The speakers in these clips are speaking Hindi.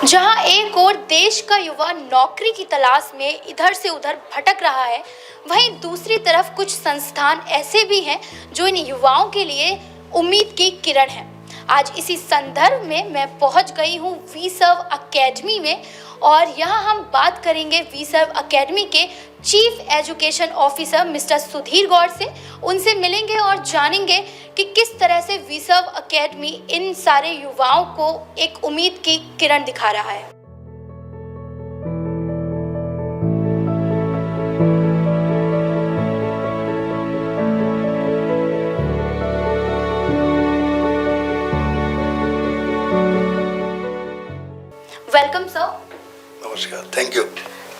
जहां एक ओर देश का युवा नौकरी की तलाश में इधर से उधर भटक रहा है, वहीं दूसरी तरफ कुछ संस्थान ऐसे भी हैं जो इन युवाओं के लिए उम्मीद की किरण है। आज इसी संदर्भ में मैं पहुंच गई हूं वी-सर्व एकेडमी में और यहां हम बात करेंगे वी-सर्व एकेडमी के chief education officer mister Sudhir Gaur से। उनसे मिलेंगे और जानेंगे कि किस तरह से वी-सर्व एकेडमी इन सारे युवाओं को एक उम्मीद की किरण दिखा रहा है। Welcome sir. नमस्कार, थैंक यू।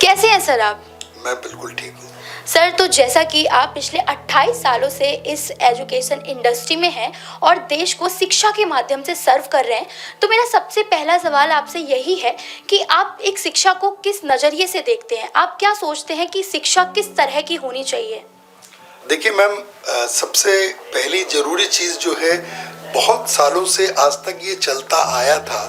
कैसे हैं सर आप? मैं बिल्कुल ठीक हूँ। सर, तो जैसा कि आप पिछले 28 सालों से इस एजुकेशन इंडस्ट्री में हैं और देश को शिक्षा के माध्यम से सर्व कर रहे हैं, तो मेरा सबसे पहला सवाल आपसे यही है कि आप एक शिक्षा को किस नज़रिए से देखते हैं? आप क्या सोचते हैं कि शिक्षा किस तरह की होनी चाहिए? देखिए मैम, सबसे पहली ज़रूरी चीज़ जो है, बहुत सालों से आज तक ये चलता आया था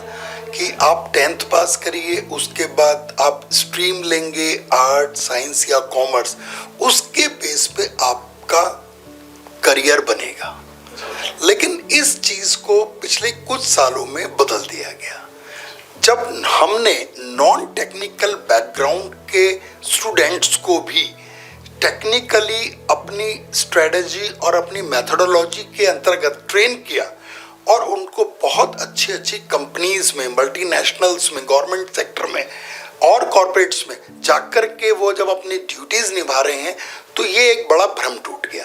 कि आप 10th पास करिए, उसके बाद आप स्ट्रीम लेंगे, आर्ट, साइंस या कॉमर्स, उसके बेस पे आपका करियर बनेगा। लेकिन इस चीज़ को पिछले कुछ सालों में बदल दिया गया, जब हमने नॉन टेक्निकल बैकग्राउंड के स्टूडेंट्स को भी टेक्निकली अपनी स्ट्रेटजी और अपनी मेथोडोलॉजी के अंतर्गत ट्रेन किया और उनको बहुत अच्छी अच्छी कंपनीज में, मल्टीनेशनल्स में, गवर्नमेंट सेक्टर में और कॉरपोरेट्स में जाकर के वो जब अपनी ड्यूटीज़ निभा रहे हैं, तो ये एक बड़ा भ्रम टूट गया।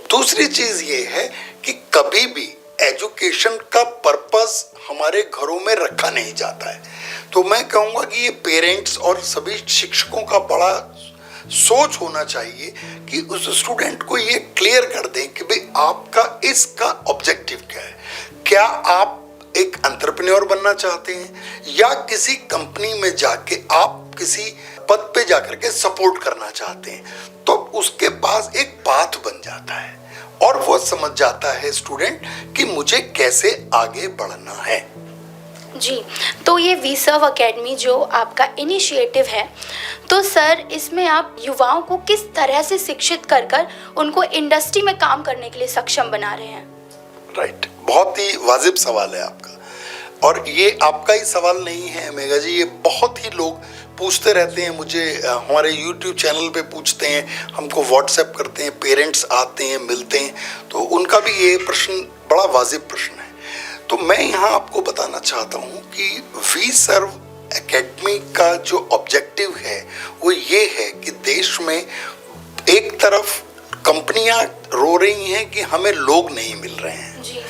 दूसरी चीज़ ये है कि कभी भी एजुकेशन का पर्पस हमारे घरों में रखा नहीं जाता है। तो मैं कहूँगा कि ये पेरेंट्स और सभी शिक्षकों का बड़ा सोच होना चाहिए कि उस स्टूडेंट को ये क्लियर कर दें कि भाई आपका इसका ऑब्जेक्टिव क्या है। क्या आप एक एंटरप्रेन्योर बनना चाहते हैं या किसी कंपनी में जाके आप किसी पद पे जाकर के सपोर्ट करना चाहते हैं, तो उसके पास एक पाथ बन जाता है और वो समझ जाता है स्टूडेंट कि मुझे कैसे आगे बढ़ना है। जी, तो ये वी-सर्व एकेडमी जो आपका इनिशिएटिव है, तो सर इसमें आप युवाओं को किस तरह से शिक्षित कर कर उनको इंडस्ट्री में काम करने के लिए सक्षम बना रहे हैं? राइट, बहुत ही वाजिब सवाल है आपका, और ये आपका ही सवाल नहीं है मेघा जी, ये बहुत ही लोग पूछते रहते हैं मुझे, हमारे YouTube चैनल पे पूछते हैं, हमको व्हाट्सएप करते हैं, पेरेंट्स आते हैं, मिलते हैं, तो उनका भी ये प्रश्न बड़ा वाजिब प्रश्न है। तो मैं यहाँ आपको बताना चाहता हूँ कि वी-सर्व एकेडमी का जो ऑब्जेक्टिव है वो ये है कि देश में एक तरफ कंपनियां रो रही हैं कि हमें लोग नहीं मिल रहे हैं जी।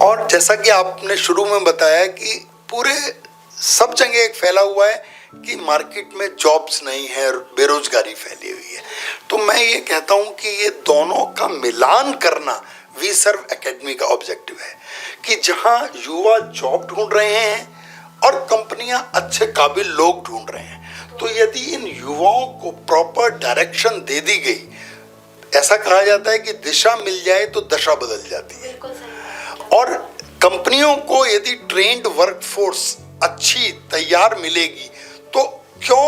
और जैसा कि आपने शुरू में बताया कि पूरे सब जगह एक फैला हुआ है कि मार्केट में जॉब्स नहीं है, बेरोजगारी फैली हुई है। तो मैं ये कहता हूँ कि ये दोनों का मिलान करना वी-सर्व एकेडमी का ऑब्जेक्टिव है कि जहाँ युवा जॉब ढूंढ रहे हैं और कंपनियां अच्छे काबिल लोग ढूंढ रहे हैं, तो यदि इन युवाओं को प्रॉपर डायरेक्शन दे दी गई, ऐसा कहा जाता है कि दिशा मिल जाए तो दशा बदल जाती है। बिल्कुल सही। और कंपनियों को यदि ट्रेंड वर्कफोर्स अच्छी तैयार मिलेगी तो क्यों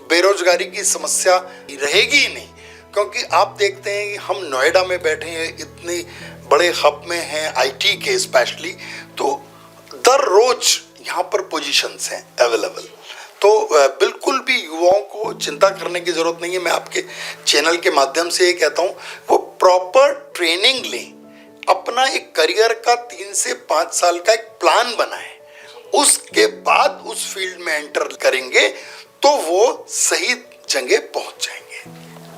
बेरोजगारी की समस्या रहेगी ही नहीं। क्योंकि आप देखते हैं कि हम नोएडा में बैठे हैं, इतने बड़े हब में हैं आईटी के स्पेशली, तो दर रोज यहाँ पर पोजीशंस हैं अवेलेबल। तो बिल्कुल भी युवाओं को चिंता करने की ज़रूरत नहीं है। मैं आपके चैनल के माध्यम से ये कहता हूँ, वो प्रॉपर ट्रेनिंग लें, अपना एक करियर का 3 से 5 साल का एक प्लान बनाएं, उसके बाद उस फील्ड में एंटर करेंगे तो वो सही जगह पहुँच जाएंगे।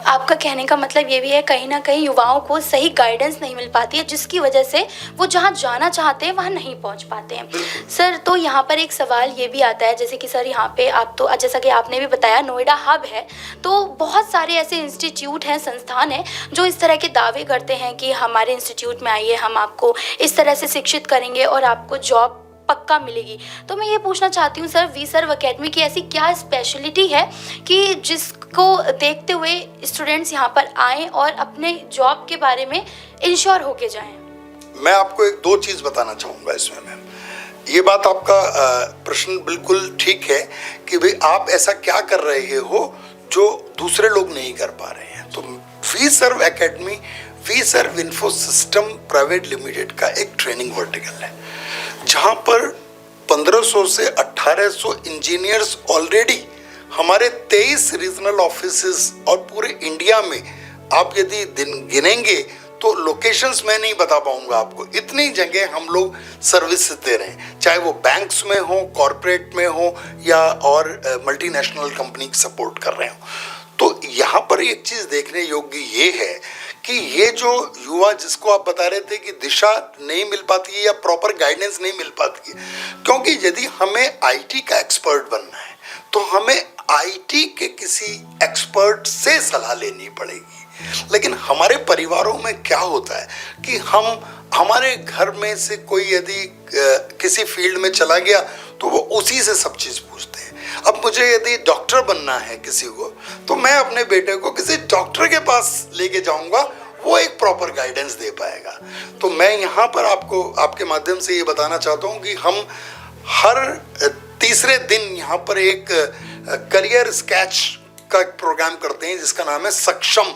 आपका कहने का मतलब ये भी है, कहीं ना कहीं युवाओं को सही गाइडेंस नहीं मिल पाती है, जिसकी वजह से वो जहाँ जाना चाहते हैं वहाँ नहीं पहुँच पाते हैं। सर, तो यहाँ पर एक सवाल ये भी आता है, जैसे कि सर यहाँ पे आप तो जैसा कि आपने भी बताया नोएडा हब है, तो बहुत सारे ऐसे इंस्टीट्यूट हैं, संस्थान हैं जो इस तरह के दावे करते हैं कि हमारे इंस्टीट्यूट में आइए, हम आपको इस तरह से शिक्षित करेंगे और आपको जॉब पक्का मिलेगी। तो मैं ये पूछना चाहती हूँ सर, वी-सर्व एकेडमी की ऐसी क्या स्पेशलिटी है कि जिसको देखते हुए स्टूडेंट्स यहाँ पर आएँ और अपने जॉब के बारे में इंश्योर होके जाएं? मैं आपको 1-2 चीज़ बताना चाहूँगा इसमें मैम। ये बात आपका प्रश्न बिल्कुल ठीक है कि भाई आप ऐसा क्या कर रहे हो जो दूसरे लोग नहीं कर पा रहे हैं। तो वी सर्व academy, V Serve info system private limited का एक ट्रेनिंग वर्टिकल है जहां पर 1500 से 1800 इंजीनियर्स ऑलरेडी हमारे 23 रीजनल ऑफिसेस और पूरे इंडिया में, आप यदि दिन गिनेंगे तो लोकेशंस मैं नहीं बता पाऊंगा आपको, इतनी जगह हम लोग सर्विस दे रहे हैं, चाहे वो बैंक्स में हो, कॉरपोरेट में हो या और मल्टीनेशनल कंपनी सपोर्ट कर रहे हो। तो यहाँ पर एक चीज देखने योग्य ये है कि ये जो युवा जिसको आप बता रहे थे कि दिशा नहीं मिल पाती है या प्रॉपर गाइडेंस नहीं मिल पाती है, क्योंकि यदि हमें आईटी का एक्सपर्ट बनना है तो हमें आईटी के किसी एक्सपर्ट से सलाह लेनी पड़ेगी। लेकिन हमारे परिवारों में क्या होता है कि हमारे घर में से कोई यदि किसी फील्ड में चला गया तो वो उसी से सब चीज़ पूछते हैं। अब मुझे यदि डॉक्टर बनना है किसी को, तो मैं अपने बेटे को किसी डॉक्टर के पास लेके जाऊंगा, वो एक प्रॉपर गाइडेंस दे पाएगा। तो मैं यहाँ पर आपको आपके माध्यम से ये बताना चाहता हूँ कि हम हर तीसरे दिन यहाँ पर एक करियर स्केच का एक प्रोग्राम करते हैं जिसका नाम है सक्षम।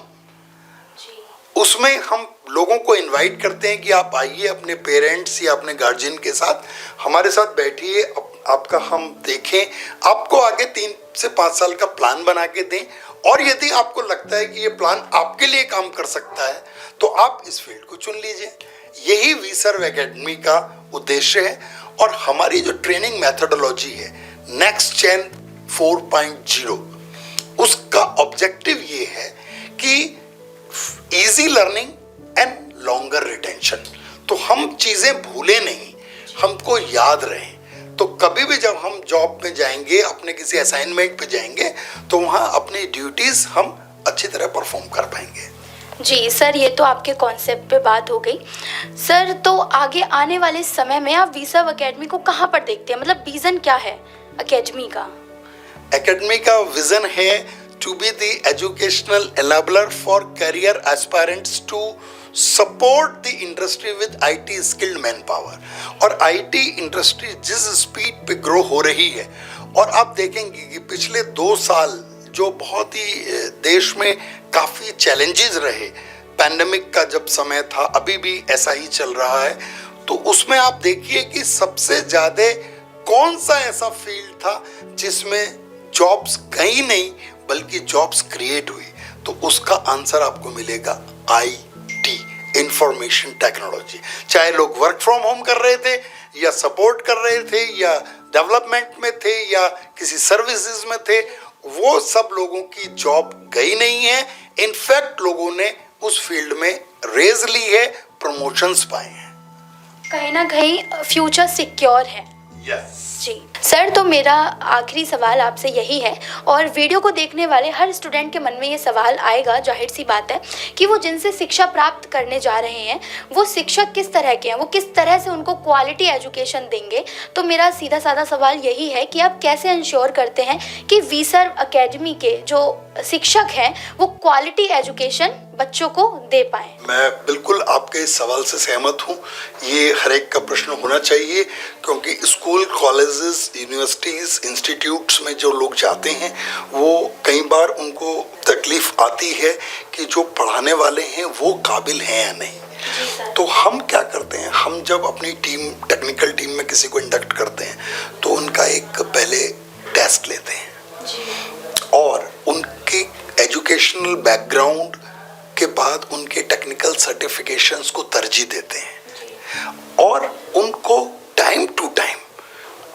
उसमें हम लोगों को इनवाइट करते हैं कि आप आइए अपने पेरेंट्स या अपने गार्जियन के साथ हमारे साथ बैठिए, आपका हम देखें, आपको आगे 3 से 5 साल का प्लान बना के दें, और यदि आपको लगता है कि ये प्लान आपके लिए काम कर सकता है तो आप इस फील्ड को चुन लीजिए। यही वी सर्व एकेडमी का उद्देश्य है। और हमारी जो ट्रेनिंग मैथडोलॉजी है नेक्स्ट जेन 4.0, उसका ऑब्जेक्टिव ये है कि easy learning and longer retention. तो हम चीजें भूले नहीं, हमको याद रहे। तो कभी भी जब हम जॉब में जाएंगे, अपने किसी असाइनमेंट पे जाएंगे, तो वहाँ अपनी ड्यूटीज हम अच्छी तरह परफॉर्म कर पाएंगे। जी सर, ये तो आपके कॉन्सेप्ट पे बात हो गई। सर, तो आगे आने वाले समय में आप वी सर्व एकेडमी को कहाँ पर देखते हैं? मतलब विजन क्या है एकेडमी का? एकेडमी का विजन है to be the educational enabler for career aspirants to support the industry with IT skilled manpower। और IT इंडस्ट्री जिस स्पीड पे ग्रो हो रही है, और आप देखेंगे कि पिछले 2 साल जो बहुत ही देश में काफ़ी चैलेंजेस रहे, पैंडेमिक का जब समय था, अभी भी ऐसा ही चल रहा है, तो उसमें आप देखिए कि सबसे ज़्यादा कौन सा ऐसा फील्ड था जिसमें जॉब्स गई नहीं बल्कि जॉब्स क्रिएट हुई। तो उसका आंसर आपको मिलेगा IT, इंफॉर्मेशन टेक्नोलॉजी। चाहे लोग वर्क फ्रॉम होम कर रहे थे या सपोर्ट कर रहे थे या डेवलपमेंट में थे या किसी सर्विसेज में थे, वो सब लोगों की जॉब गई नहीं है। इनफैक्ट लोगों ने उस फील्ड में रेज ली है, प्रमोशंस पाए हैं। कहीं ना कहीं फ्यूचर सिक्योर है। यस जी सर, तो मेरा आखिरी सवाल आपसे यही है, और वीडियो को देखने वाले हर स्टूडेंट के मन में ये सवाल आएगा, जाहिर सी बात है, कि वो जिनसे शिक्षा प्राप्त करने जा रहे हैं वो शिक्षक किस तरह के हैं, वो किस तरह से उनको क्वालिटी एजुकेशन देंगे। तो मेरा सीधा साधा सवाल यही है कि आप कैसे इंश्योर करते हैं कि वी सर्व एकेडमी के जो शिक्षक हैं वो क्वालिटी एजुकेशन बच्चों को दे पाएं? मैं बिल्कुल आपके इस सवाल से सहमत हूँ। ये हर एक का प्रश्न होना चाहिए, क्योंकि स्कूल, कॉलेजेस, यूनिवर्सिटीज, इंस्टीट्यूट्स में जो लोग जाते हैं वो कई बार उनको तकलीफ आती है कि जो पढ़ाने वाले हैं वो काबिल हैं या नहीं। तो हम क्या करते हैं, हम जब अपनी टीम, टेक्निकल टीम में किसी को इंडक्ट करते हैं तो उनका एक पहले टेस्ट लेते हैं और उनके एजुकेशनल बैकग्राउंड के बाद उनके टेक्निकल सर्टिफिकेशंस को तरजीह देते हैं और उनको टाइम टू टाइम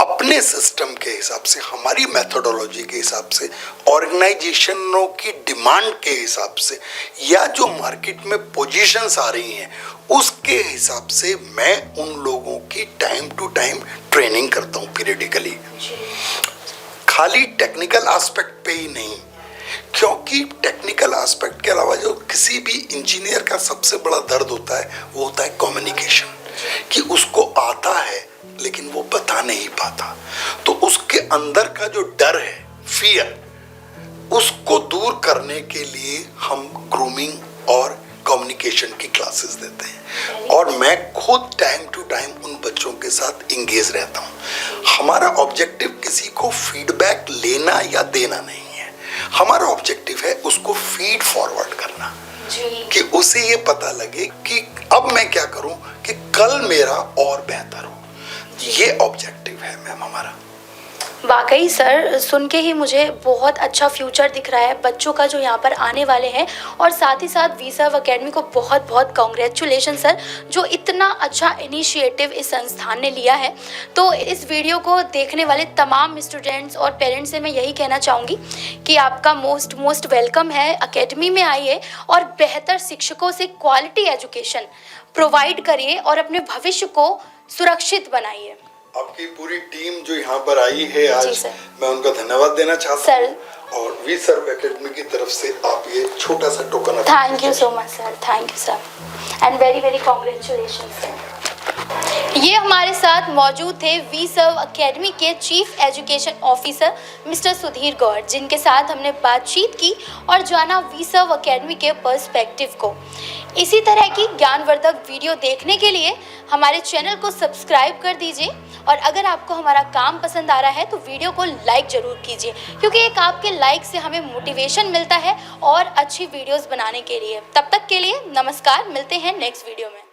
अपने सिस्टम के हिसाब से, हमारी मेथोडोलॉजी के हिसाब से, ऑर्गेनाइजेशनों की डिमांड के हिसाब से, या जो मार्केट में पोजीशंस आ रही हैं उसके हिसाब से मैं उन लोगों की टाइम टू टाइम ट्रेनिंग करता हूँ पीरियडिकली। खाली टेक्निकल एस्पेक्ट पे ही नहीं, क्योंकि टेक्निकल एस्पेक्ट के अलावा जो किसी भी इंजीनियर का सबसे बड़ा दर्द होता है वो होता है कम्युनिकेशन, कि उसको आता है लेकिन वो बता नहीं पाता। तो उसके अंदर का जो डर है, फियर, उसको दूर करने के लिए हम ग्रूमिंग और कम्युनिकेशन की क्लासेस देते हैं और मैं खुद टाइम टू टाइम उन बच्चों के साथ इंगेज रहता हूँ। हमारा ऑब्जेक्टिव किसी को फीडबैक लेना या देना नहीं है, हमारा ऑब्जेक्टिव है उसको फीड फॉरवर्ड करना कि उसे ये पता लगे कि अब मैं क्या करूं कि कल मेरा और बेहतर हो। ये ऑब्जेक्टिव है मैम हमारा। वाकई सर, सुन के ही मुझे बहुत अच्छा फ्यूचर दिख रहा है बच्चों का जो यहाँ पर आने वाले हैं। और साथ ही साथ वी सर्व एकेडमी को बहुत बहुत कॉन्ग्रेचुलेशन सर, जो इतना अच्छा इनिशिएटिव इस संस्थान ने लिया है। तो इस वीडियो को देखने वाले तमाम स्टूडेंट्स और पेरेंट्स से मैं यही कहना चाहूँगी कि आपका मोस्ट वेलकम है। एकेडमी में आइए और बेहतर शिक्षकों से क्वालिटी एजुकेशन प्रोवाइड करिए और अपने भविष्य को सुरक्षित बनाइए। आपकी पूरी टीम जो यहाँ पर आई है आज, मैं उनका धन्यवाद देना चाहता हूँ और वी सर्व एकेडमी की तरफ से आप ये छोटा सा token. Thank you so much sir, thank you sir and very very congratulation sir. ये हमारे साथ मौजूद थे वी सर्व एकेडमी के chief education officer mister Sudhir Gaur, जिनके साथ हमने बातचीत की और जाना वी सर्व एकेडमी के पर्सपेक्टिव को। इसी तरह की ज्ञानवर्धक वीडियो देखने के लिए हमारे चैनल को सब्सक्राइब कर दीजिए और अगर आपको हमारा काम पसंद आ रहा है तो वीडियो को लाइक ज़रूर कीजिए, क्योंकि एक आपके लाइक से हमें मोटिवेशन मिलता है और अच्छी वीडियोस बनाने के लिए। तब तक के लिए नमस्कार, मिलते हैं नेक्स्ट वीडियो में।